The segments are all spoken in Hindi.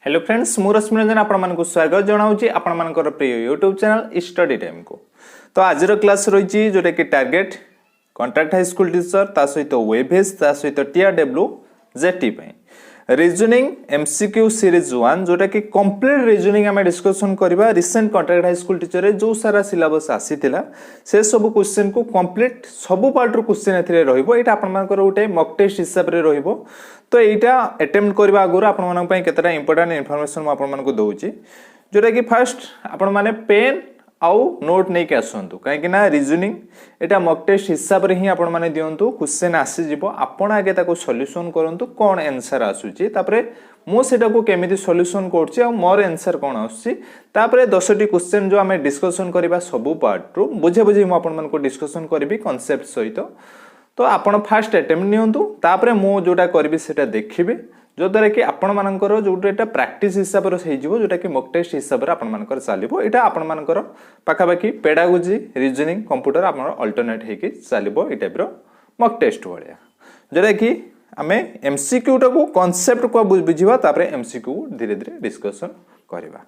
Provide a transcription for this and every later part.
हेलो फ्रेंड्स मु रश्मि रंजन आपण स्वागत जनाऊँगी आपण प्रिय यूट्यूब चैनल स्टडी टाइम को। तो आज क्लास रही जोटा कि target contract high school teacher ता सहित वेभेज ता सहित TRW jetty reasoning MCQ series 1 जोटा कि कंप्लीट रीजनिंग आम डिस्कसन करबा recent contract high school teacher जो सारा सिलेबस आसीथिला से सब क्वेश्चन को कंप्लीट सब पार्ट रो क्वेश्चन एथिरे रहइबो। एटा आपन मानकर गोटे मॉक टेस्ट हिसाब रे रहइबो। तो एटा अटेम्प्ट करबा आगुर आपन मानक पई केतेटा इंपोर्टेंट इन्फॉर्मेशन म आपन मानक दोउची जोटा कि फर्स्ट आपन माने पेन आउ नोट नहीं के आसंतु कहीं ना रीजनिंग एटा मॉक टेस्ट हिसाब रे ही आपण माने दियंतु क्वेश्चन आसी जिवो आपण आगे ताको सॉल्यूशन करंतु कोन आंसर आसुची तापरे मो सेटा को केमिति सॉल्यूशन करछि आ मोर आंसर कोन आसुची तापरे 10टी क्वेश्चन जो हमें डिस्कशन करबा सब पार्ट रो बुझे बुझे मो आपण मन को डिस्कशन करबी कांसेप्ट सहित। तो आपण फर्स्ट अटेम्प्ट नियंतु तापरे मो जोटा करबी सेटा देखिबे जो द्वारा कि आपण मानकर जोटा प्रैक्टिस हिसाब से जोटा कि मॉक टेस्ट हिसाब से आपण मानकर चलिबो। एटा आपण मानकर पाखापाखि पेडागोजी रीजनिंग कंप्यूटर आपण अल्टरनेट हेकि चलिबो ए टाइप रो मॉक टेस्ट भलिया जोटा कि आमे एमसीक्यू को कांसेप्ट को बुझिबा तापरे एमसीक्यू धीरे धीरे डिस्कशन करबा।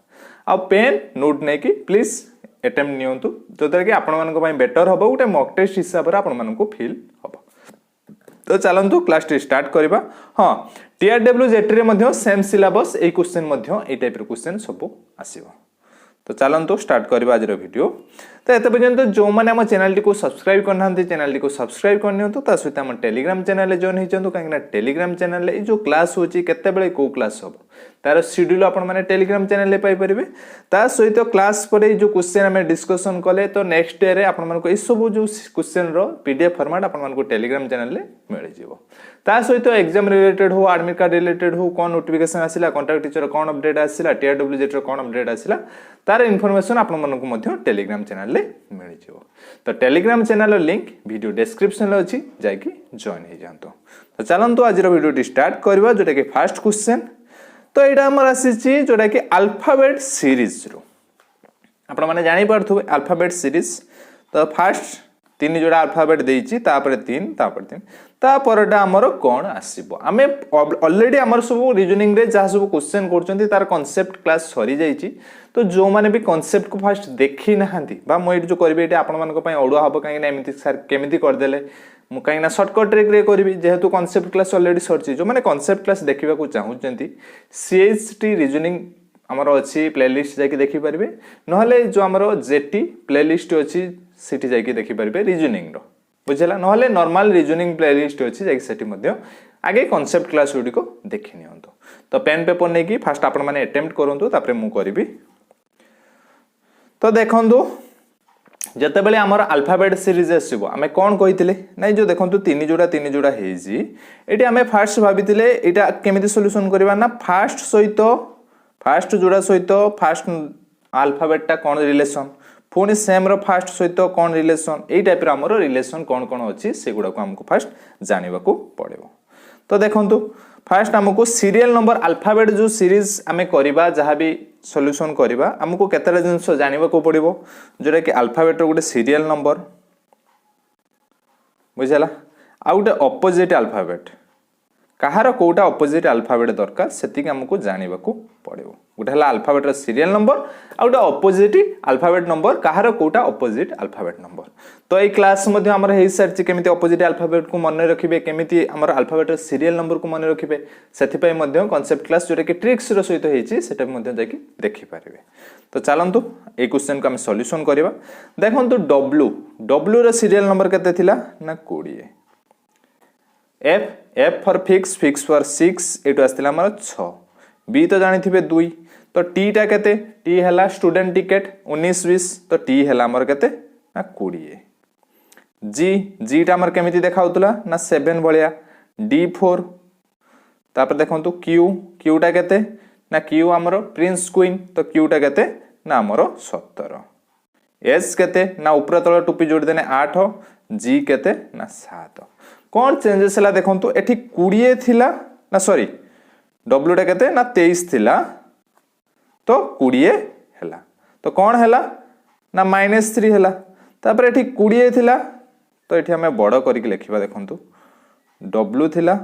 आ पेन नोट नै कि प्लीज अटेम्प्ट नियंतु जो द्वारा कि आपण मानक पई बेटर हबो गोटे मॉक टेस्ट हिसाब से आपण मानक फील हबो। तो चलंतु क्लास टी स्टार्ट करबा। हां टीआरडब्ल्यू जेटी रे मध्य सेम सिलेबस ए क्वेश्चन मध्य ए टाइप रो क्वेश्चन सब आसीबो। तो चलंतु स्टार्ट करबा आज रो वीडियो। तो एते पर्यंत जो माने हम चैनल को सब्सक्राइब करनांती चैनल को सब्सक्राइब करनियंतु ता सहित हम टेलीग्राम चैनल रे जॉइन हिचंतु काहेकि टेलीग्राम चैनल रे जो क्लास होची केते बेले को क्लास हो तार शेड्यूल आपण माने टेलीग्राम चैनल रे पाई परिबे। ता सहित क्लास पर जो क्वेश्चन हम डिस्कशन कले तो नेक्स्ट डे रे आपण मन को ए सब जो क्वेश्चन रो पीडीएफ फॉर्मेट आपण मन को टेलीग्राम चैनल रे मिल जिवो। ता सहित एग्जाम रिलेटेड हो एडमिट कार्ड रिलेटेड हो कोन नोटिफिकेशन आसिला कॉन्ट्रैक्ट टीचर कोन अपडेट आसिला टीआरडब्ल्यू जेटी रो कोन अपडेट आसिला तार इन्फॉर्मेशन आपण मन को मध्य टेलीग्राम चैनल रे मिल जिवो। तो टेलीग्राम चैनल रो लिंक वीडियो डिस्क्रिप्शन रे अछि जाय कि जॉइन हे जानतो। तो चलंतु आज रो वीडियो स्टार्ट करबा जोटा कि फर्स्ट क्वेश्चन। तो एटा हमर आसीची जोटा कि अल्फाबेट सीरीज रो आपण माने जानि पारथु अल्फाबेट सीरीज। तो फर्स्ट तीन जोड़ा अल्फाबेट देइची तापर तीन तापरटा हमर कोन आसीबो। आमे ऑलरेडी हमर सब रीजनिंग रे जा सब क्वेश्चन करचंती तार कांसेप्ट क्लास सरी जाईची। तो जो माने भी कांसेप्ट को फर्स्ट देखि नहांती बा मो जो करबे एटा आपण मानको पय ओडुआ हबो काहे ना एमिति सर केमिति कर देले मु काहे ना शॉर्टकट ट्रिक रे करबी जेहेतु कांसेप्ट क्लास ऑलरेडी सरची। जो माने कांसेप्ट क्लास देखिबा को चाहुचंती सीएचटी रीजनिंग हमर अछि प्लेलिस्ट जाके देखि परबे नहले जो हमर जेटी प्लेलिस्ट अछि सिटी जाके देखि परबे रीजनिंग रो बुझला नहले नॉर्मल रीजनिंग प्लेलिस्ट अछि जाके सेठी मध्ये आगे कांसेप्ट क्लास गुडी को देखि नियंतो। तो पेन पेपर नै कि फर्स्ट आपण माने अटेम्प्ट करंतु तापरे मु करबी। तो देखंतु जते बेले हमर अल्फाबेट सीरीज आसीबो आमे कोन कहितिले नै जो देखंतु तीन जोड़ा हेजी एटी आमे फर्स्ट भाबितिले एटा केमिति सॉल्यूशन करबा ना फर्स्ट जोड़ा सहित फर्स्ट अल्फाबेट ता कोन रिलेशन पुनी सेम रो फर्स्ट सहित कोन रिलेशन ए टाइप रो हमर रिलेशन कोन अछि सेगुडा को हमको फर्स्ट जानिबा को पड़िबो। तो देखंतु फर्स्ट हमको सीरियल नंबर अल्फाबेट जो सीरीज आमे करबा जहा भी सॉल्यूशन करबा हमको केतरा जिंस जानिबा को पड़िबो जोरा कि अल्फाबेट रो गुटे सीरियल नंबर बुझला आ गुटे ऑपोजिट अल्फाबेट कहार कोटा ऑपोजिट अल्फाबेट दरकार सेतिक हमको जानिबा को पड़िबो। गुटे हला अल्फाबेट रो सीरियल नंबर आ गुटे ऑपोजिट अल्फाबेट नंबर कहार कोटा ऑपोजिट अल्फाबेट नंबर। तो ए क्लास मध्ये हमर हे सर्च केमिति ऑपोजिट अल्फाबेट को मन रखिबे केमिति हमर अल्फाबेट रो सीरियल नंबर को मन रखिबे सेति पय मध्ये कांसेप्ट क्लास जोरे कि ट्रिक्स रो सहित हेची सेटा मध्ये जाकी देखि पारिबे। तो चलंतु ए क्वेश्चन को हम सॉल्यूशन करबा। देखंतु डब्ल्यू रो सीरियल नंबर केते थिला ना 20 एफ फॉर फिक्स फॉर 6 एटो आस्तिला हमर 6 बी तो जानि थिबे 2 तो टी टा केते टी हला स्टूडेंट टिकट 19-20 तो टी हला हमर केते ना 20 जी टा हमर केमिति देखाउतला ना 7 भलिया D4 तापर देखंतु क्यू टा केते ना क्यू हमर प्रिंस क्वीन तो क्यू टा केते ना हमर 17 एस केते ना ऊपर तळ टोपी जोड़ देने 8 जी केते ना 7 कोन चेंजेस हला देखंतु एठी 20 थिला ना सॉरी डब्ल्यू टा केते ना 23 थिला तो 20 हला तो कोन हला ना -3 हला तापर एठी 20 थिला तो एठी हमें बड़ करिक लिखिबा देखंतु डब्ल्यू थिला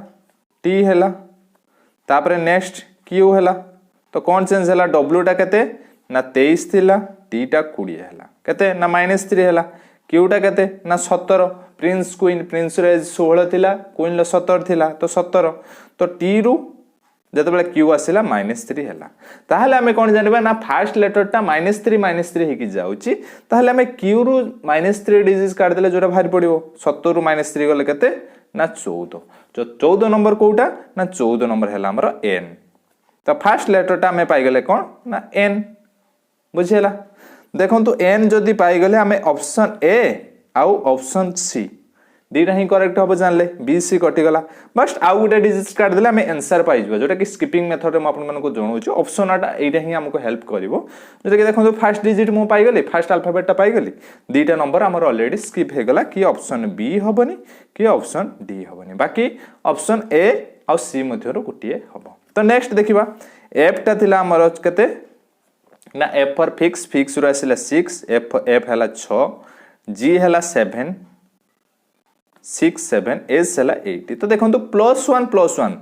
टी हला तापर नेक्स्ट क्यू हला तो कौन चेंज है डब्ल्यू टा केते ना 23 थिला टी टा 20 हैला केते ना -3 हैला क्यू टा केते ना 17 प्रिंस रे 16 थिला क्वीन लो 17 थिला तो 17 तो टी रु जते बेला क्यू आसिला -3 हैला ताहले हमें कोन जानबा ना फर्स्ट लेटर टा -3 हेकी जाउची ताहले हमें क्यू रु -3 डिजिट काट देले जोरा भारी पड़िबो 17 रु -3 गले केते ना 14 जो 14 नंबर कोउटा ना 14 नंबर हैला हमर n तो फर्स्ट लेटर टा हमें पाई गले कोन ना n बुझेला देखंतु n जदी पाई गले हमें ऑप्शन ए आउ ऑप्शन सी दीटा ही करेक्ट हम जानले बी सी कटि गला बस आउ गोटे डिजिट काट देले हमें आंसर पाई जबो जोटा कि स्किपिंग मेथड में आपन को जणौछु ऑप्शन आटा एटा ही हमको हेल्प करिवो जोटा कि देखंतु फर्स्ट डिजिट मु पाई गली फर्स्ट अल्फाबेट टा पाई गली दीटा नंबर हमर ऑलरेडी स्किप हे गला कि ऑप्शन बी हबनी कि ऑप्शन डी हबनी बाकी ऑप्शन ए आ सी मध्यरो गुटिए हबो तो नेक्स्ट देखिबा एफ टा थिला हमर कते ना एफ फॉर फिक्स रो आसिला 6 एफ हला 6 जी हला 7 6 7 एस हला 80 तो देखो +1 +1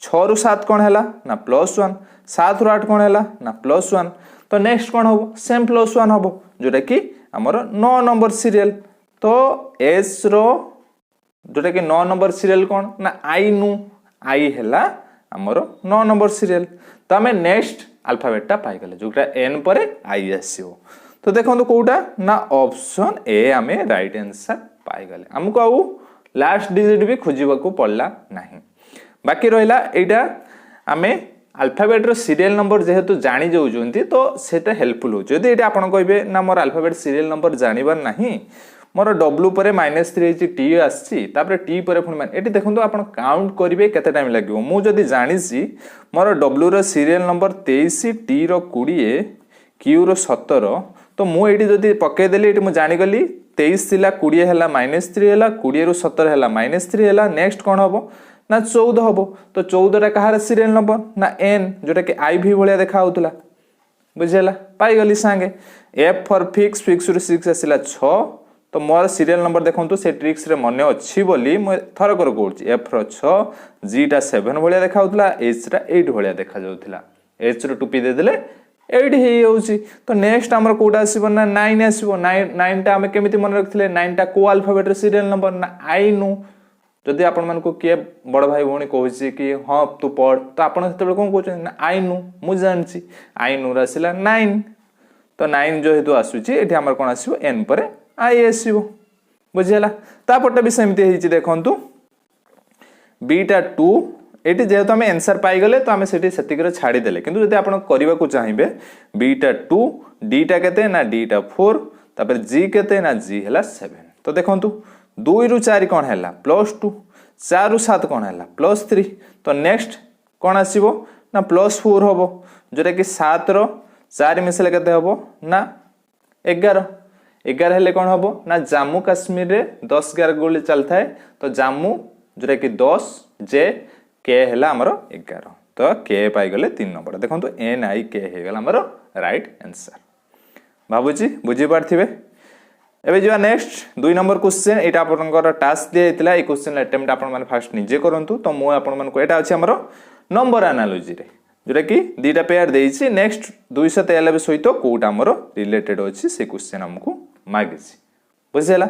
6 रु 7 कौन है ना +1 7 रु 8 कौन है ना +1 तो नेक्स्ट कौन हम सेम +1 हम जोटा कि आमर 9 नंबर सीरियल तो एस रो जोटा कि 9 नंबर सीरियल कौन ना आई नु आई है आमर 9 नंबर सीरियल तो आम नेक्स्ट अल्फाबेट टा पाई गले जोटा एन पर आई आसीओ तो देखो कोटा ना ऑप्शन ए आम राइट आंसर पाई गले हमको आउ लास्ट डिजिट भी खोजिबा को पड़ला नहीं बाकी रहिला एटा आमे अल्फाबेट रो सीरियल नंबर जेहेतु जानि जाउजंती तो सेटा हेल्पफुल हो जदी एटा आपण कहबे ना मोर अल्फाबेट सीरियल नंबर जानिबार नहीं मोर डब्ल्यू पर -3 टी आसी तापर टी पर फुण एटी देखंतु आपण काउंट करिवे केते टाइम लागिवो मु जदी जानिसी मोर डब्ल्यू रो सीरियल नंबर 23 टी रो 20 क्यू रो 17 तो मु एटी जदी पके देली एटी मु जानि गली 23 थिला 20 हैला -3 हैला 20 रु 17 हैला -3 हैला नेक्स्ट कोन हबो ना 14 हबो तो 14 रा कहार सीरियल नंबर ना n जोटा कि आई भी भलिया देखा होतला बुझेला पाई गली संगे f फॉर फिक्स रु 6 आसिला 6 तो मोर सीरियल नंबर देखंतु से ट्रिक्स रे मने अछि बोली म थर कर कहूची f रो 6 g टा 7 भलिया देखा होतला h रा 8 भलिया देखा जाउतला h रो टुपी दे देले 8 हे होउची तो नेक्स्ट हमर कोडा आसीबो ना 9 आसीबो 9 टा हमें केमिति मन रखथिले 9 टा को अल्फाबेट रे सीरियल नंबर ना आई नु जदि आपण मन को के बड़ भाई भौणी कहूची कि हां तू पढ़ तो आपण सेते कोन कहउछ ना आई नु मु जानची आई नु रसिला 9 तो 9 जो हेतु आसुची एठी हमर कोन आसीबो n पर आई आसीबो बुझियला तापटे भी सेमति हेची देखंतु बीटा 2 एटी जेहेतु आम आंसर पाई गले तो आम से छाड़ी देले किंतु जदि आपण करबा को चाहिबे बीटा 2 डीटा केते ना डीटा 4 तापर जी केते ना जी हला 7 तो देखंतु 2 रु 4 कोन हैला +2 4 रु 7 कोन हैला +3 तो नेक्स्ट कोन आसीबो ना +4 हबो जोटा कि 7 रो 4 मिसले केते हबो ना 11 11 हेले कोन हबो ना जम्मू कश्मीर रे 10 11 गोली चलता है तो जम्मू जोटा कि 10 जे के हैला हमरो 11 तो के पाई गले 3 नंबर देखंतु एन आई के हे गला हमरो राइट आंसर बाबूजी बुझी पारथिबे एबे जो नेक्स्ट 2 नंबर क्वेश्चन एटा आपनकर टास्क दे हितला ए क्वेश्चन अटेम्प्ट आपन माने फर्स्ट निजे करंतु तो मो आपन मन को एटा अछि हमरो नंबर एनालॉजी रे जोटा कि दीटा पेयर देइछि नेक्स्ट 293 सहित कोटा हमरो रिलेटेड अछि से क्वेश्चन हमकु मागिछि बुझिला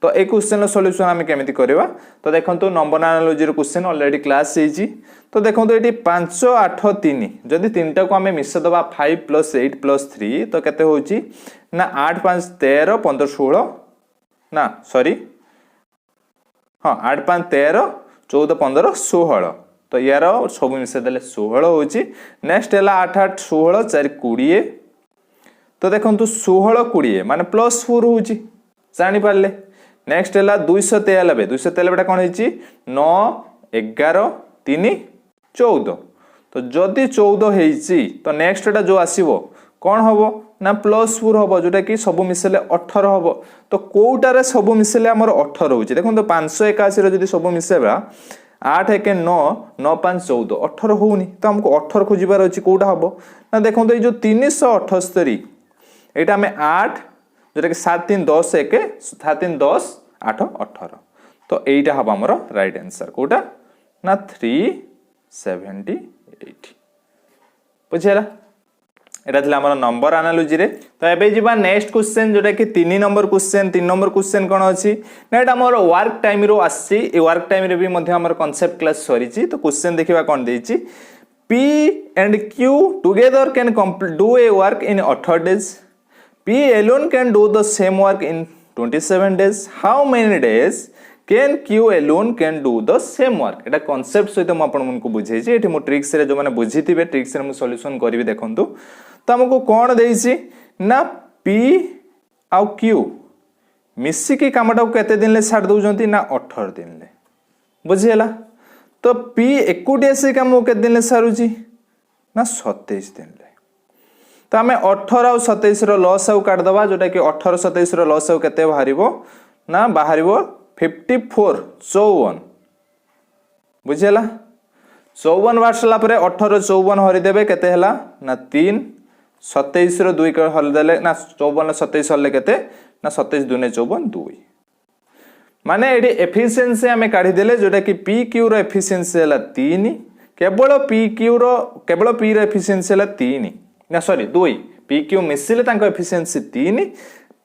तो ए क्वेश्चन सॉल्यूशन हम केमिति करबा तो देखंतु नंबर एनालॉजी रो क्वेश्चन ऑलरेडी क्लास हेछि तो देखंतु एटी 5 8 3 जदि तीनटा को हमें मिस दबा 5 + 8 + 3 तो केते होछि ना 8 5 13 15 16 ना सॉरी हां 8 5 13 14 15 16 तो यार सब मिसे देले 16 होछि नेक्स्ट हैला 8 8 16 4 20 तो देखंतु 16 20 माने +4 होछि जानि पारले नेक्स्ट हैला 293 टा कोन हेछि 9 11 3 14 तो जदि 14 हेछि तो नेक्स्ट टा जो आसीबो कोन हबो ना +4 हबो जोटा कि सब मिसले 18 हबो तो कोउटा रे सब मिसले हमर 18 होछि देखंतु 581 रे जदि सब मिसेबा 8 1 9 9 5 14 18 होउनी तो हमको 18 खोजिबार अछि कोउटा हबो ना देखंतु ए जो 378 एटा हमें 8 जोटा कि 7 3 10 1 7 3 10 8 18 तो एटा हबा हमर राइट आंसर कोटा ना 378 बुझेला एटा थिला हमर नंबर एनालॉजी रे। तो एबे जिबा नेक्स्ट क्वेश्चन जोटा कि 3 नंबर क्वेश्चन कोन अछि ना एटा हमर वर्क टाइम रो आसी। ए वर्क टाइम रे भी मध्ये हमर कांसेप्ट क्लास सरीची। तो क्वेश्चन देखिबा कोन देइची P and Q together can do a work in 18 days. P alone can do the same work in 27 days. How many days can Q alone can do the same work? Etah concept सहित हम आपन मन को बुझाई छी। एठी मो ट्रिक्स रे जो माने बुझिथिबे ट्रिक्स रे मु सॉल्यूशन करबी देखंतु। तो हमको कोन देइची ना P आउ Q मिसी की कामटा को केते दिन ले छाड़ दउजंती ना 18 दिन ले। बुझियला तो P एकुटिया से काम के दिन ले सारुची ना 27 दिन ले। तो आमे 18 और 27 रो लॉस आउ काट दबा जोटा कि 18 27 रो लॉस आउ केते बाहरिबो ना बाहरिबो 54 54। बुझियला 54 बारसला परे 18 54 हरि देबे केते हला ना 3 27 रो 2 हरि देले ना 54 27 हले केते ना 27 2 ने 54 2 माने एडी एफिशिएंसी हमें काढी देले जोटा कि पी क्यू रो एफिशिएंसी हला 3 केवल पी क्यू रो केवल पी रो एफिशिएंसी हला 3 ना सॉरी 2 पी क्यू मिसिले तांको एफिशिएंसी 3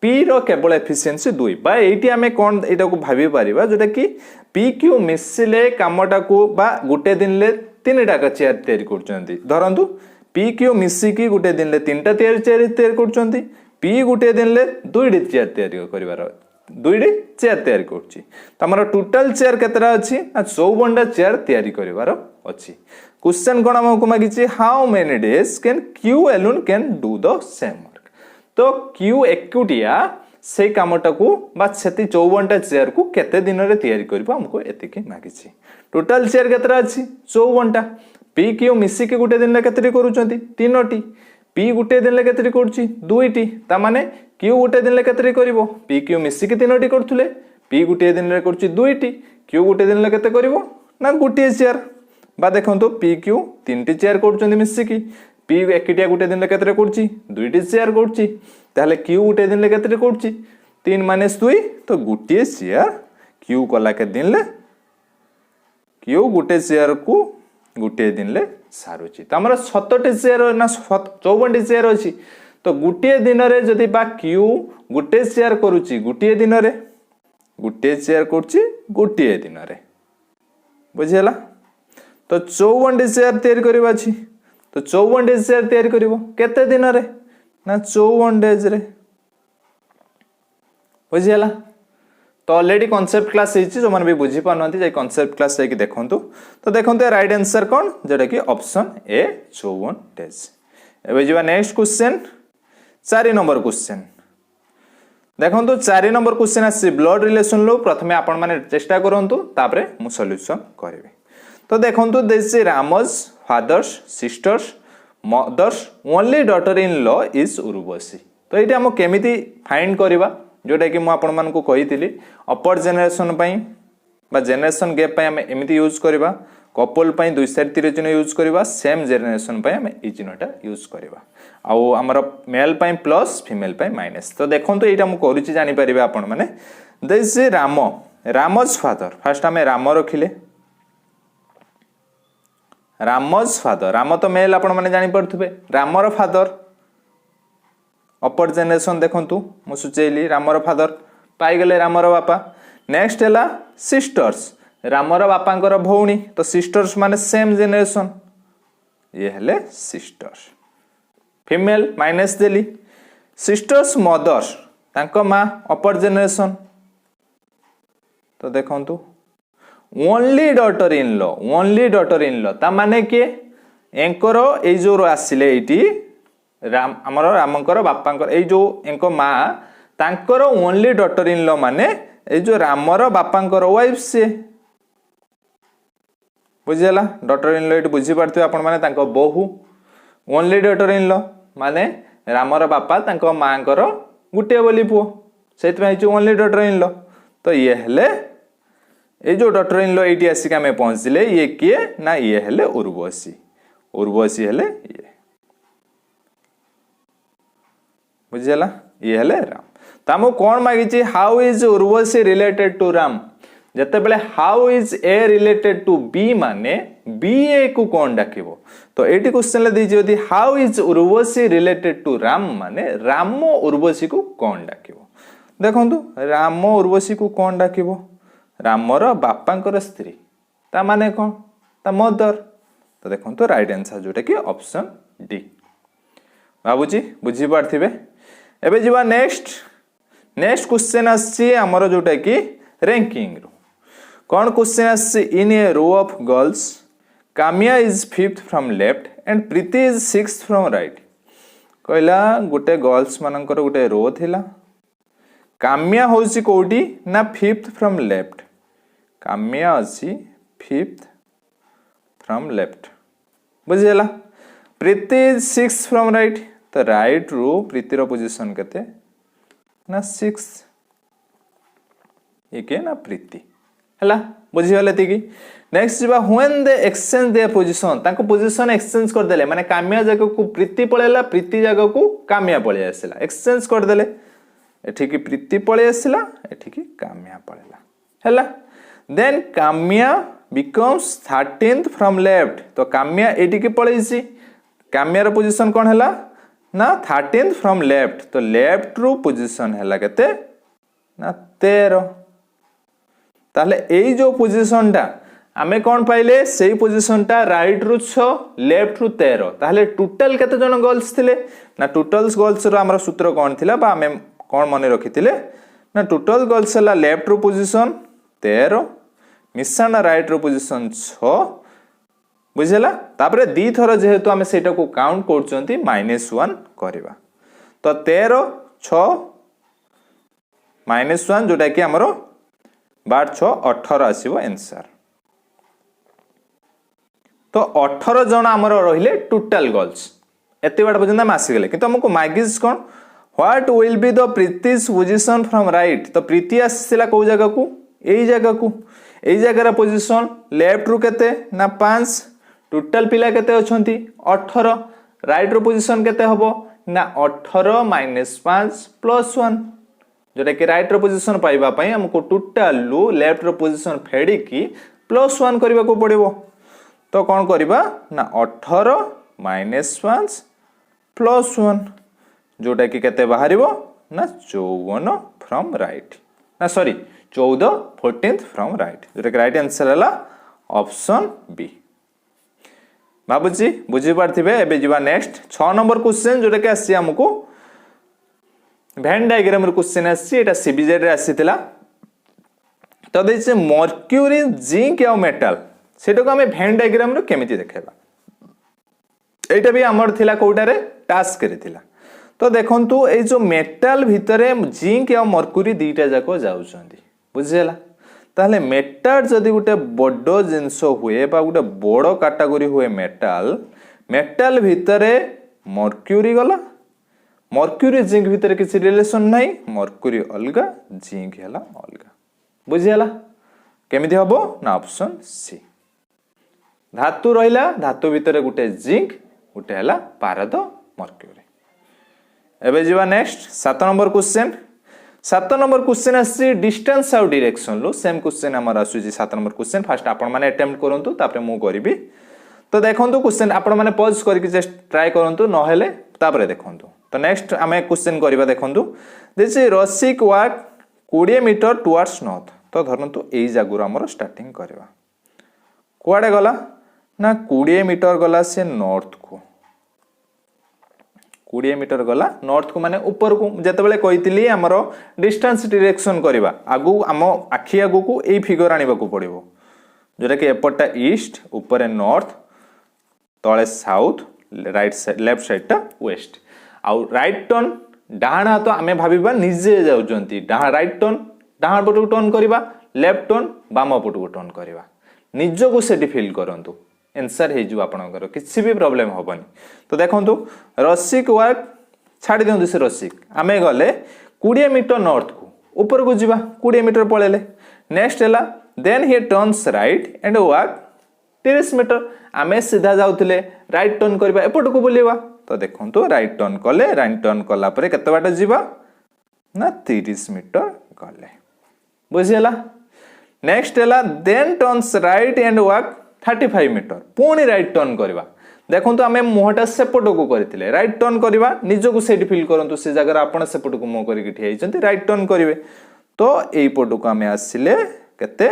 पी रो केवल एफिशिएंसी 2 बा एटी हमें कोन एटा को भाबी परिबा जोटा कि पी क्यू मिसिले कामटा को बा गुटे दिन ले 3टा का चेयर तयारी करचंती। धरंतु पी क्यू मिसी की गुटे दिन ले 3टा चेयर तयारी करचंती पी गुटे दिन ले 2डी चेयर तयारी करिवार 2डी चेयर तयारी करछि। तो हमर टोटल चेयर केतरा अछि ना 54टा चेयर तयारी करिवार अछि। क्वेश्चन कोन हमको मागिछि how many days can Q alone can do the same work. तो क्यू एकुटिया से कामटा को बा सेति 54टा चेयर को केते दिन रे तयारी करबो हमको एतिके मागिछि। टोटल चेयर केतरा अछि 54टा पी क्यू मिसी के गुटे दिन ले केतरी करूचंती 3टी पी गुटे दिन ले केतरी करछि 2टी ता माने क्यू गुटे दिन ले केतरी करिवो पी क्यू मिसी के 3टी करथुले पी गुटे दिन ले करछि 2टी क्यू गुटे दिन ले केते करिवो ना गुटे चेयर बा देखंतो पी क्यू 3टी चेयर करछंती मिसी की पी एकिटिया गुटे दिन ले केतरे करछि 2टी चेयर करछि ताले क्यू गुटे दिन ले केतरे करछि 3 - 2 तो गुटे चेयर क्यू कला के दिन ले क्यू गुटे चेयर को गुटे दिन ले सारुची। तो हमर 7टी चेयर ना 54टी चेयर अछि तो गुटे दिन रे जदी बा क्यू गुटे चेयर करूची गुटे दिन रे गुटे चेयर करची गुटे दिन रे बुझियला। तो 54टी चेयर तयारी करबा छी तो 54टी चेयर तयारी करबो केते दिन रे ना 54 डेज रे बुझियला। तो ऑलरेडी कांसेप्ट क्लास हेची जो मन भी बुझी पानंती जे कांसेप्ट क्लास जाई कि देखंतु। तो देखंतु राइट आंसर कोन जेटा कि ऑप्शन ए 54 डेज। एबे जिवा नेक्स्ट क्वेश्चन 4 नंबर क्वेश्चन देखंतु 4 नंबर क्वेश्चन आसी ब्लड रिलेशन लो प्रथमे आपण माने चेष्टा करंतु तापरे मु सॉल्यूशन करबे। तो देखंतु this Ram's father's sister's mother's only daughter in law is Urvashi. तो एटा हम केमिति फाइंड करबा जोटा कि मु आपण मान को कहितली अपर जनरेशन पई बा जनरेशन गैप पई हम एमिति यूज करबा कपल पई 2 साइड 3 चिन्ह यूज करबा सेम जनरेशन पई हम ई चिन्हटा यूज करबा आ हमर मेल पई प्लस फीमेल पई माइनस। तो देखंतु एटा मु करूची जानि परिबे आपण माने दिस राम रामस फादर फर्स्ट हम राम रखिले रामस फादर राम तो मेल आपण माने जानि परथबे रामर फादर अपर जनरेशन देखंतु मु सुचेली रामर फादर पाई गले रामर बापा। नेक्स्ट हैला सिस्टर्स रामर बापांकर भौणी तो सिस्टर्स माने सेम जनरेशन ये हेले सिस्टर्स फीमेल माइनस देली सिस्टर्स मदर्स तांको मां अपर जनरेशन। तो देखंतु ओनली डॉटर इन लॉ ता माने के एंकर ए जो आसिले एटी राम हमर रामंकर बापांकर ए जो एंको मा तांकर ओनली डॉटर इन लॉ माने ए जो रामर बापांकर वाइफ से बुझियला। डॉटर इन लॉ एट बुझी पारथि आपण माने तांको बहु ओनली डॉटर इन लॉ माने रामर बापा तांको मांकर गुटे बोली पुओ सेत में जो ओनली डॉटर इन लॉ। तो ये हेले ए जो डॉटर इन लॉ एटी आसी का में पहुंचले ये किए ना ये हेले उर्वशी उर्वशी हेले ये बुझियला ये हेले राम। तामो कोन मागिची how is Urvashi related to Ram. जते बेले how is A related to B माने बी ए को कौन डाकिबो तो एटी क्वेश्चन ले दी जदी how is Urvashi related to Ram माने राम उर्वशी को कौन डाकिबो देखंतु राम उर्वशी को कौन डाकिबो रामर बापांकर स्त्री ता माने कौन ता मदर तो देखंतु राइट आंसर जोटा कि ऑप्शन डी बाबूजी बुझी पारथिबे एबे जीवा नेक्स्ट क्वेश्चन आछि हमर जोटा कि रैंकिंग रो कौन क्वेश्चन आछि in a row of girls Kamya is 5th from left and Preeti is 6th from right कहला गोटे गर्ल्स मानकर गोटे रो थिला काम्या होसी कोडी ना 5th फ्रॉम लेफ्ट काम्या अछि 5th फ्रॉम लेफ्ट बुझिला Preeti is 6th from right तो राइट रू प्रीतिर पोजीशन केते ना 6 ये के ना प्रीति हला बुझी गले तिकी नेक्स्ट जीवा when they exchange their position ताको पोजीशन एक्सचेंज कर देले माने काम्या जगह को प्रीति पळेला प्रीति जगह को काम्या पळे आसिला एक्सचेंज कर देले एठी की प्रीति पळे आसिला एठी की काम्या पळेला हला then Kamya becomes 13th from left तो काम्या एठी की पळेसी काम्या रो पोजीशन कोन हला ना 13th फ्रॉम लेफ्ट तो लेफ्ट रू पोजीशन हैला केते ना 13 ताले एई जो पोजीशन टा आमे कोन पाइले सेई पोजीशन टा राइट रू 6 लेफ्ट रू 13 ताले टोटल केते जन गर्ल्स थिले ना टोटल गर्ल्स रो हमर सूत्र कोन थिला बा आमे कोन मने रखिथिले ना टोटल गर्ल्स हला लेफ्ट रू पोजीशन 13 मिशन राइट रू पोजीशन 6 बुझेला तापरे दी थर जेहेतु आमे सेटा को काउंट करचंती -1 करबा तो 13 6 -1 जोटा कि हमरो 12 6 18 आसीबो आंसर तो 18 जण हमरो रहिले टोटल गर्ल्स एते बाड पर्यंत हम आसी गेले किंतु हमको मागिस कोन what will be the Preeti's position from right तो प्रीति आसीला को जगह को एई जगह रा पोजीशन लेफ्ट रू केते ना 5 टोटल पिला केते अछंती 18 राइट रो पोजीशन केते हबो ना 18 - 5 + 1 जोटा कि राइट रो पोजीशन पाइबा पई हमको टोटल लो लेफ्ट रो पोजीशन फेडी की +1 करबा को पड़िबो तो कोन करबा ना 18 - 5 + 1 जोटा कि केते बाहरिबो ना 54 फ्रॉम राइट ना सॉरी 14th फ्रॉम राइट जोटा कि राइट आंसर हला ऑप्शन बी बाबूजी बुझी पारथिबे एबे जीवा नेक्स्ट 6 नंबर क्वेश्चन जोटा कि आसी हमको वेन डायग्राम रो क्वेश्चन आसी एटा सीबीजेड रे आसीतिला तो देसे मर्क्यूरी जिंक या मेटल सेटा को हमें वेन डायग्राम रो केमिति देखेबा एटा भी हमर थिला कोटा रे टास्क करितिला तो देखंतु ए जो मेटल भितरे जिंक या मर्क्यूरी दीटा जाको जाउछंती बुझियला ताहले मेटल जदि गोटे बड़ जिनस हुए बा गोटे बड़ कैटेगरी हुए मेटल भितरे मर्क्यूरी गला मर्क्यूरी जिंक भितरे किसी रिलेशन नहीं मर्क्यूरी अलगा जिंक हैला अलगा बुझियला केमिति हबो ना ऑप्शन सी धातु रहिला धातु भितरे गोटे जिंक गोटे हैला पारद मर्क्यूरी एबे जीवा next 7 number question 7 number question आसी डिस्टेंस आउ डायरेक्शन लो सेम क्वेश्चन हमर आसुची 7 नंबर क्वेश्चन फर्स्ट आपण माने अटेम्प्ट करंतु तापरे मु करबी तो देखंतु क्वेश्चन आपण माने पॉज करके जस्ट ट्राई करंतु न हेले तापरे देखंतु तो नेक्स्ट हमें क्वेश्चन करबा देखंतु this Rasik walk 20 meter towards north तो धरंतु एई जागुर हमर स्टार्टिंग करबा कोआडे गला ना 20 मीटर गला से नॉर्थ को 20 मीटर गला नॉर्थ को माने ऊपर को जते बेले कहितली हमरो डिस्टेंस डायरेक्शन करबा आगु हम आखि आगु को एई फिगर आनिबा को पड़िबो जोटा कि एपटा ईस्ट ऊपर नॉर्थ तळे south right side left side टा वेस्ट आ राइट टर्न डाहाण हाथ आमे भाबिबा निजे जाउचंती डाहा राइट टर्न डाहाण पटु टर्न करबा लेफ्ट टर्न बाम पटु टर्न करबा निज को सेटी फील करंतु आंसर हे जो आपनकर किछि भी प्रॉब्लम होबनी तो देखंतु रसिक वर्क छाडी दियंतु से रसिक आमे गले 20 मीटर नॉर्थ को ऊपर को जीवा 20 मीटर पळेले नेक्स्ट हैला then he turns right and walk 30 meter आमे सीधा जाउतले राइट टर्न करबा एपट को बुलेबा तो देखंतु राइट टर्न कले राइट टर्न कला परे केते बाटा जीवा ना 30 मीटर गले बुझियला नेक्स्ट है then turns right and walk 35 meter पुणी राइट टर्न करवा देखो आम मुहटा सेपट को करते राइट टर्न करवा निजक से फिल करूँ से जगह आप सेपट को मुह करके ठिया राइट टर्न करेंगे तो यही पट को आम आसिले केते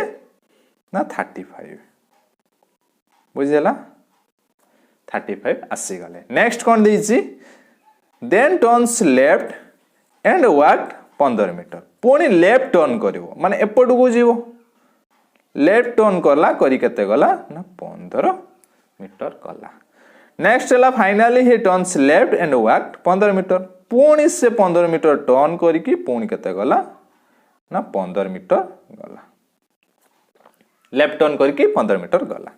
ना 35 बुझीगला 35 आसीगले नेक्स्ट कौन देछि then turns left and walk 15 metre पुणी लेफ्ट टर्न करिवो माने एपट को जीवो लेफ्ट टर्न करला करी केते गला ना 15 मीटर गला नेक्स्ट है finally he turns left and walk 15 metre पुणी से 15 मीटर टर्न करिकी पुणी केते गला ना 15 मीटर गला लेफ्ट टर्न करके 15 मीटर गला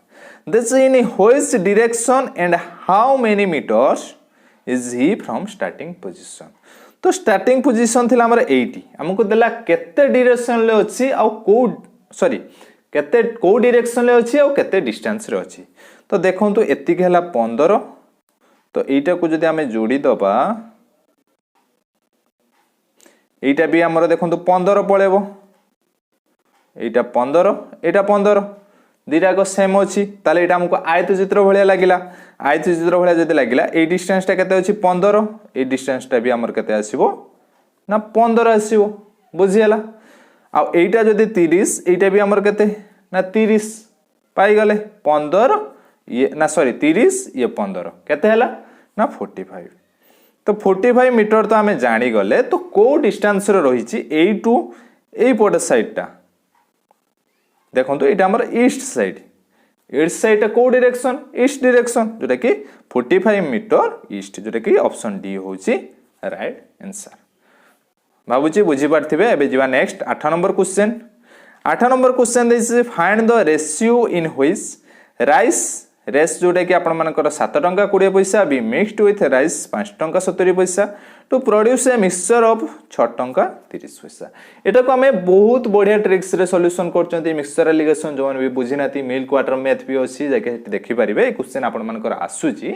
this in which direction and how many meters is he from starting position तो स्टार्टिंग पोजीशन थिला हमर 80 हमको देला केते डायरेक्शन ले अछि आ को सॉरी केते को डायरेक्शन ले अछि आ केते डिस्टेंस रे अछि तो देखंतु एतिक हला 15 तो एटा को जदि हमें जोड़ी दबा एटा भी हमर देखंतु 15 पळेबो एटा 15 एटा 15 दीटा को सेम अछि ताले एटा हमको आयत चित्र भलिया लागिला आयत चित्र भलिया जदि लागिला ए डिस्टेंस टा केते अछि 15 ए डिस्टेंस टा भी हमर केते आसीबो ना 15 आसीबो बुझियला आ एटा जदि 30 एटा भी हमर केते ना 30 पाई गले 15 ये ना सॉरी 30 ये 15 केते हला ना 45 तो 45 मीटर तो हमें जानी गले तो को डिस्टेंस रे रहिछि ए टू ए पट साइड टा देखो तो ये हमर ईस्ट साइड को डायरेक्शन ईस्ट डायरेक्शन जोटा कि 45 मीटर ईस्ट जोटा कि ऑप्शन डी होची राइट आंसर बाबूजी बुझी पारथिबे एबे जीवा next 8 number question this find the ratio in which rice जोटा कि आपण मानकर 7 टंका 20 पैसा बी मिक्स्ड विथ राइस 5 टंका 70 पैसा to produce a mixture of 6 टंका 30 पैसा एटा को हमें बहुत बढ़िया ट्रिक्स रे सॉल्यूशन करचंती मिक्सचर एलिगेशन जोन भी बुझिनाती मिल्क वाटर मैथ भी अछि जाके देखि परिबे ए क्वेश्चन आपण मानकर आसुची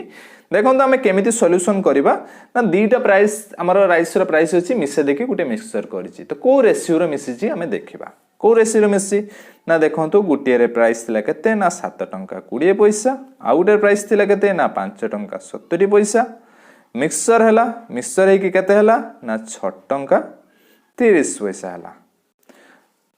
देखो तो हमें केमिति सॉल्यूशन करबा ना दीटा प्राइस हमर राइस रो प्राइस अछि मिसे देखि गुटे मिक्सचर करछि तो को रेशियो रो मिसिछि हमें देखिबा को रेशियो रो मिसि ना देखो तो गुटे रे प्राइस थिला केते ना 7 टंका 20 पैसा आ गुटे प्राइस थिला केते ना 5 टंका 70 पैसा मिक्सचर हैला मिक्सचर है कि केते हैला ना 6 टंका 30 पैसा हैला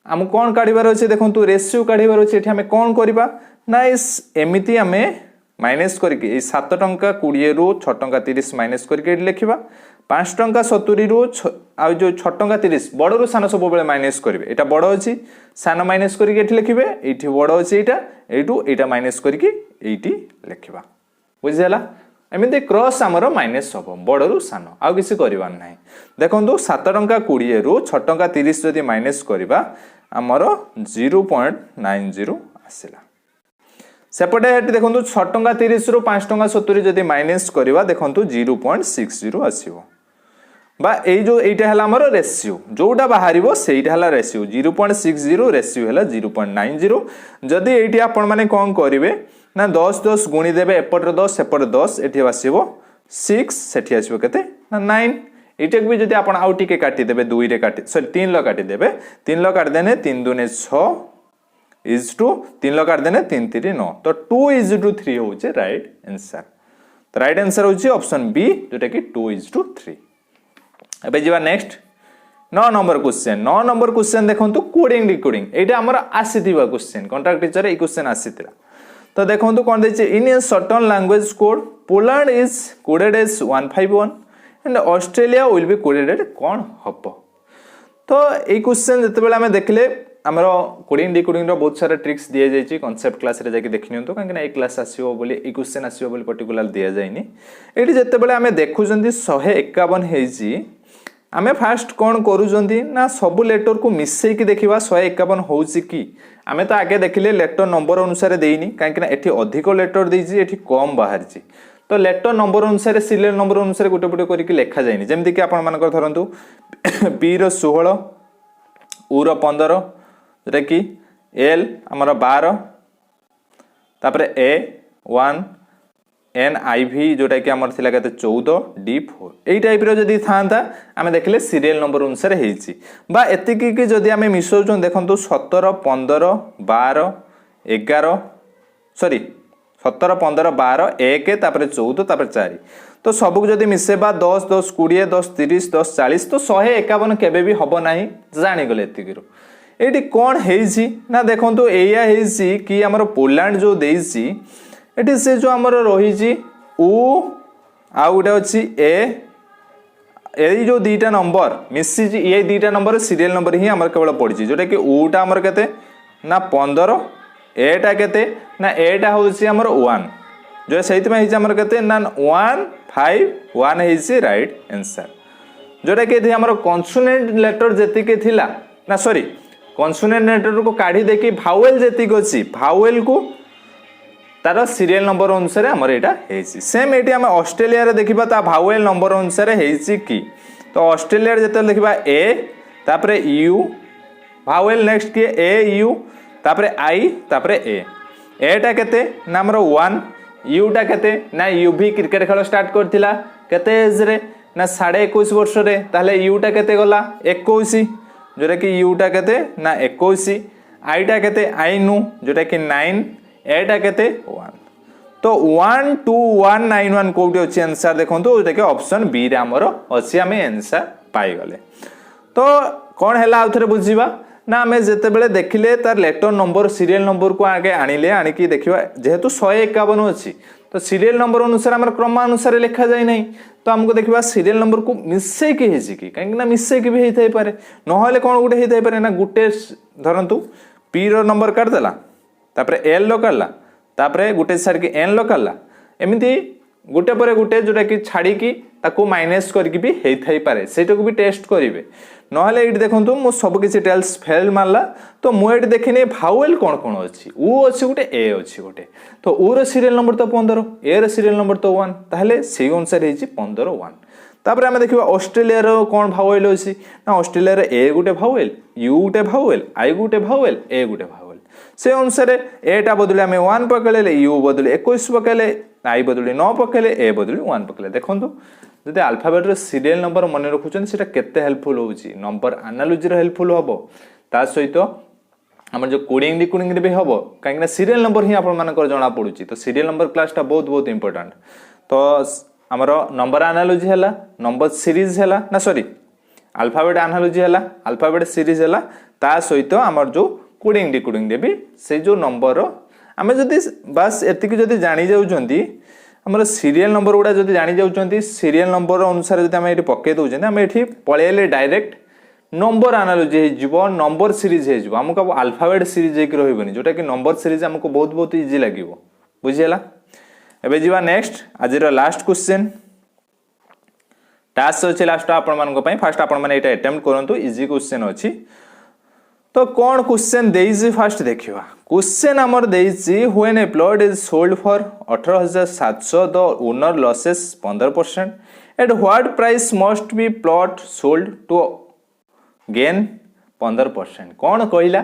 हम कोन काढिबार अछि देखंतु रेशियो काढिबार अछि एठी हमें कोन करबा ना इस एमिति हमें माइनस करके 7 टंका 20 रु 6 टंका 30 माइनस करके लिखिबा 5 टंका 70 रु आ जो 6 टंका 30 बड़ रु सान सब बेले माइनस करिवे एटा बड़ अछि सान माइनस करके एठी लिखिबे एठी बड़ अछि एटा एटू एटा माइनस करके एठी लिखिबा बुझियला एमिते क्रॉस हमरो माइनस हबो बड़ रु सान आ किसी करबार नाही देखंतु 7 टंका 20 रु 6 टंका 30 जदी माइनस करबा हमरो 0.90 आसिला सेपटे हेटी देखंतु 6 टंका 30 रु 5 टंका 70 जदी माइनस करबा देखंतु 0.60 आसीबो बा ए जो एटा हला हमर रेशियो जोटा बाहरिबो सेटा हला रेशियो 0.60 रेशियो हला 0.90 जदी एटी आपण माने कोन करिवे ना 10 10 गुणी देबे एपट 10 सेपट 10 एठी आसीबो 6 सेठी आसीबो केते ना 9 एटेक भी जदी आपण आउ टिके काटी देबे 2 रे काटी सॉरी 3 ल काटी देबे 3 ल काट देने 3 दुने 6 इज टू 3 ल काट देने 3 3 9 तो 2 इज टू 3 होचे राइट आंसर तो राइट आंसर होची ऑप्शन बी जोटा कि 2 इज टू 3 एबे जीवा नेक्स्ट 9 नंबर क्वेश्चन देखंतु कोडिंग डिकोडिंग एटा हमर आसीथिबा क्वेश्चन कॉन्ट्रैक्ट टीचर ए क्वेश्चन आसीथिला तो देखंतु कोन देछि in a certain language code Poland is coded as 151 and Australia will be coded at कोन हबो तो ए क्वेश्चन जते बेला हमें देखले हमरो कोडिंग डिकोडिंग रो बहुत सारा ट्रिक्स दिया जायछि कांसेप्ट क्लास रे जाके देखिनियंतो काहे ना ए क्लास आसीबो बोली ए क्वेश्चन आसीबो बोली पर्टिकुलर दिया जायनी एठी जते बेला हमें देखुजंती 151 हेजी आमे फास्ट कोन करूजंती ना सब लेटर को मिसई की देखिबा 151 होउची की आमे तो आगे देखिले लेटर नंबर अनुसार देइनी काहे ना एठी अधिक लेटर देइची एठी कम बाहरची तो लेटर नंबर अनुसार सीरियल नंबर अनुसार गोटे गोटे करके लिखा जायनी जेमति कि आपण मानकर धरंतु पी रो 16 उ रो 15 जेटा कि एल हमर 12 तापर ए 1 NIV जोटा कि आमर थिला केते 14 D4 एई टाइप रो जदी थांता आमे देखले सीरियल नंबर अनुसार हेइची बा एतिकी कि जदी आमे मिसौचन देखंतु 17 15 12 11 सॉरी 17 15 12 1 तापर 14 तापर 4 तो सबको जदी मिसेबा 10 10 20 10 30 10 40 तो 151 केबे भी हबो नाही जानि गले एतिकी रो एटी कोन हेइची ना देखंतु एया हेइची कि हमर पोलैंड जो देइची एटी से जो हमर रहिची उ आ गोटे अछि ए जो दीटा नंबर मिसी ये दीटा नंबर सीरियल नंबर ही हमर केवल पड़ची जोटा कि उटा हमर केते ना 15 एटा केते ना एटा होची हमर 1 जो सहित में हिच हमर केते ना 1 5 1 हेची राइट आंसर जोटा कि हमर कॉन्सोनेंट लेटर जेति के थिला ना सॉरी कॉन्सोनेंट लेटर को काढी देखि भावेल जेति को अछि भावेल को तार सीरियल नंबर अनुसार हमर एटा हेछि सेम एटी हम ऑस्ट्रेलिया रे देखिबा ता भावेल नंबर अनुसार हेछि की तो ऑस्ट्रेलिया रे जते देखिबा ए तापरे यू भावेल नेक्स्ट के ए यू तापरे आई तापरे ए एटा केते ना हमर 1 यू टा केते ना यू भी क्रिकेट खेल स्टार्ट करथिला केते एज रे ना 21.5 वर्ष रे ताले यू टा केते गला 21 जोटा कि यू टा केते ना 21 आई टा केते आई नु जोटा कि 9 एटा केते 1 तो 12191 कोठी अछि आंसर देखंतु जोटा कि ऑप्शन बी रे हमर अछि हमें आंसर पाई गले तो कोन हैला आउथरे बुझिबा ना हमें जेते बेले देखिले तार लेटर नंबर सीरियल नंबर को आगे आनिले आनी कि देखिबा जेहेतु 151 अछि तो सीरियल नंबर अनुसार हमर क्रमानुसार लिखा जाय नै तो हमको देखिबा सीरियल नंबर को मिसै के हेछि कि काहे ना मिसै के भी हेथै पारे न होले कोन गुटे हेथै पारे ना गुटे धरंतु पी रो नंबर काट देला तापरे एल लो करला तापरे गुटे साइड के एन लो करला एमिति गुटे परे गुटे जोटा कि छाडी कि ताको माइनस करके भी हेइ थाई पारे सेटा को भी टेस्ट करिवे नहले एठी देखंतु मो सब किछि टेल्स फेल मारला तो मो एठी देखिने भावेल कोन कोन अछि उ अछि गुटे ए अछि गुटे तो उ रो सीरियल नंबर तो 15 ए रो सीरियल नंबर तो 1 ताहले सेही अनुसार हेछि 15 1 तापर हम देखिबा ऑस्ट्रेलिया रो कोन भावेल अछि ना ऑस्ट्रेलिया रे ए गुटे vowel you Gute vowel I Gute vowel A Gute vowel से अनुसार एटा बदले हमें 1 पकड़ले यू बदले 21 पकड़ले आई बदले 9 पकड़ले ए बदले 1 पकड़ले देखंतु जदि अल्फाबेट रो सीरियल नंबर मन रखुचन सेटा केते हेल्पफुल होउची नंबर एनालॉजी रो हेल्पफुल हबो ता सहित हमर जो कोडिंग डिकोडिंग रे भी हबो काहे ना सीरियल नंबर ही आपन मानकर जणा पडुची तो सीरियल नंबर क्लास ता बहुत बहुत इंपोर्टेंट तो हमरो नंबर एनालॉजी हला नंबर सीरीज हला ना सॉरी अल्फाबेट एनालॉजी हला अल्फाबेट सीरीज हला ता सहित हमर जो कोडिंग डिकोडिंग रे भी से जो नंबर आमे जदी बस एतिकी जदी जानि जाउचंती हमर सीरियल नंबर उडा जदी जानि जाउचंती सीरियल नंबर अनुसार जदी हम एठी पक्के दउचंती हम एठी पळेले डायरेक्ट नंबर एनालॉजी हे जिवो नंबर सीरीज हे जिवो हमको अल्फाबेट सीरीज हे कि रहइबनी जोटा कि नंबर सीरीज हमको बहुत बहुत इजी लागिवो बुझियला एबे जीवा नेक्स्ट आज रो लास्ट क्वेश्चन टास्क अछि लास्ट आपण मानको पई फर्स्ट आपण माने एटा अटेम्प्ट करंतु इजी क्वेश्चन अछि तो कौन क्वेश्चन देइछि फर्स्ट देखिवा क्वेश्चन हमर देइछि when a plot is sold for 18700 the owner loses 15% at what price must be plot sold to gain 15% कौन कहला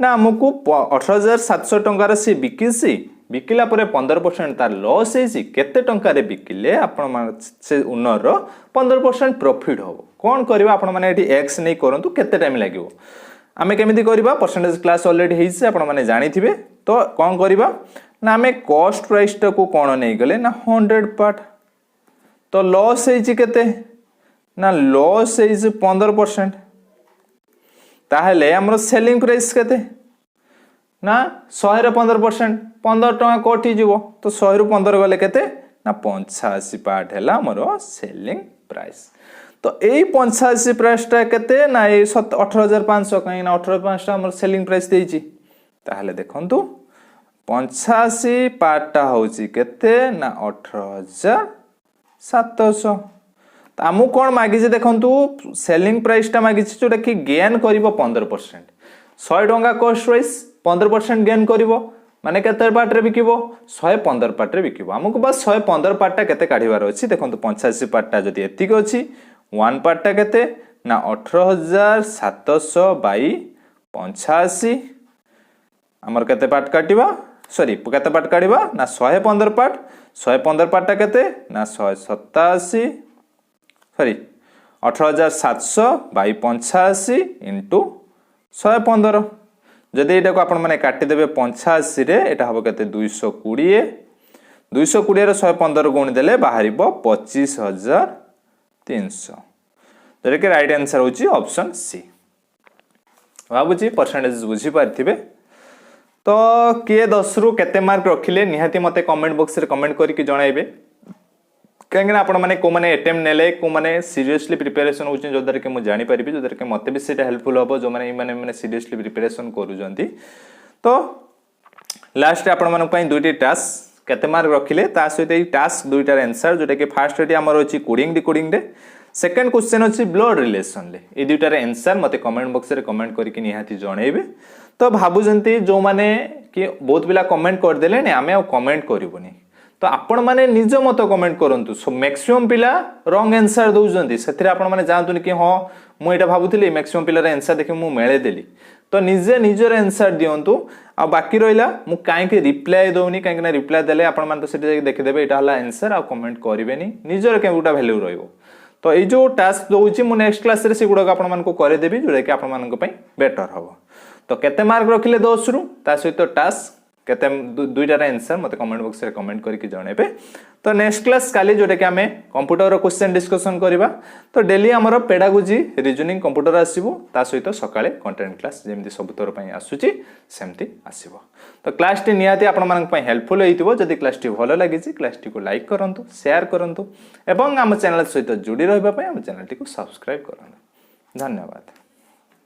ना हमकु 18700 टंका से बिकिसी बिकिला परे 15% तार लॉस हेसी केते टंका रे बिकिले आपण मान से ओनर रो 15% प्रॉफिट हो कौन करबा आपण माने एठी एक्स नै करंतु केते टाइम लागिवो आमे केमिति करबा परसेंटेज क्लास ऑलरेडी हेइसे आपण माने जानि थिबे तो कोन करबा ना आमे कॉस्ट प्राइस टा को कोन नै गले ना 100 पार्ट तो लॉस हेइछि केते ना लॉस हेइछि 15% ताहले हमर सेलिंग प्राइस केते ना 100 रे 15% 15 टका कोठी जीवो तो 100 रु 15 गले केते ना 85 पार्ट हैला हमर सेलिंग प्राइस तो ए 85 प्राइस टा केते ना ए 18500 काई ना 18500 टा हमर सेलिंग प्राइस देइची ताहले देखंतु 85 पार्ट टा होची केते ना 18700 त हमु कोन मागी जे देखंतु सेलिंग प्राइस टा मागी जोटा कि गेन करिवो 15% 100 टंका कॉस्ट प्राइस 15% गेन करिवो माने केते पार्ट रे बिकिबो 115 पार्ट रे बिकिबो हमकु बस 115 पार्ट टा केते काढिवार अछि देखंतु 85 पार्ट टा जदी एतिक अछि 1 पार्ट टा केते ना 18700 बाई 85 हमर केते पार्ट काटिबा सॉरी केते पार्ट काढिबा ना 115 पार्ट 115 पार्टा केते ना 187 सॉरी 18700 बाई 85 इंटू 115 जदि एटा को आपण माने काटी देबे 85 रे एटा हबो केते 220 220 रे 115 गुणी देले बाहरिबो 25300 जरे के राइट आंसर होची ऑप्शन सी भाबुची परसेंटेज बुझी पारथिबे तो किए 10 रु केते मार्क रखिले निहाती मते कमेंट बॉक्स रे कमेंट करके जणाइबे कहीं आपण मैंने को मैंने अटेम्प्ट नेले को मैंने सीरियसली प्रिपरेशन होउछन जो दर के मु जानि परिबि जो दर के मते भी सेटा हेल्पफुल हबो जो मैंने सीरियसली प्रिपरेशन करूजंती तो लास्ट रे आपण मानक पई दुईटी टास्क केते मार्क रखिले ता सहित ई टास्क दुईटार आंसर जोटा कि फर्स्ट रे हमर अछि कोडिंग डिकोडिंग रे सेकंड क्वेश्चन अछि ब्लड रिलेशन ले ए दुईटार आंसर मते कमेंट बॉक्स रे कमेंट करके निहाती जणाइबे तो भाबुजंती जो माने कि बहुत पिला कमेंट कर देले ने आमे कमेंट करिवनी तो आपण माने निज मत कमेंट करंतु सो मैक्सिमम पिला रॉन्ग आंसर दउजंती सेथिरे आपण माने जानतुनी कि हां मु एटा भाबुथिली मैक्सिमम पिला रे आंसर देखि मु मेळे देली तो निजे निजर आंसर दियंतु आ बाकी रहिला मु काहे के रिप्लाई दउनी काहे ना रिप्लाई देले आपण माने तो सेठी देखि देबे एटा हला आंसर आ कमेंट करिवेनी निजर केउटा वैल्यू रहइबो तो ए जो टास्क दउची मु नेक्स्ट क्लास रे सिगुडा आपण मान को करे देबी जोडा कि आपण मान को पई बेटर हबो तो केते मार्क रखिले 10 रु ता सहित टास्क केते दुईटार आंसर मते कमेंट बॉक्स रे कमेंट करके जणेबे तो नेक्स्ट क्लास काली जोटा कि आमे कंप्यूटर रो क्वेश्चन डिस्कशन करबा तो डेली हमर पेडागोजी रीजनिंग कंप्यूटर आसीबो ता सहित सकाळे कंटेंट क्लास जेमति सबुतर पई आसुची सेमति आसीबो तो क्लास टी नियाती आपण मानक पई हेल्पफुल हेतिबो जदि क्लास टी भलो लागिची क्लास टी को लाइक करंतु शेयर करंतु एवं हम चैनल सहित जुडी रहबा पई हम चैनल टी को सब्सक्राइब करंतु धन्यवाद।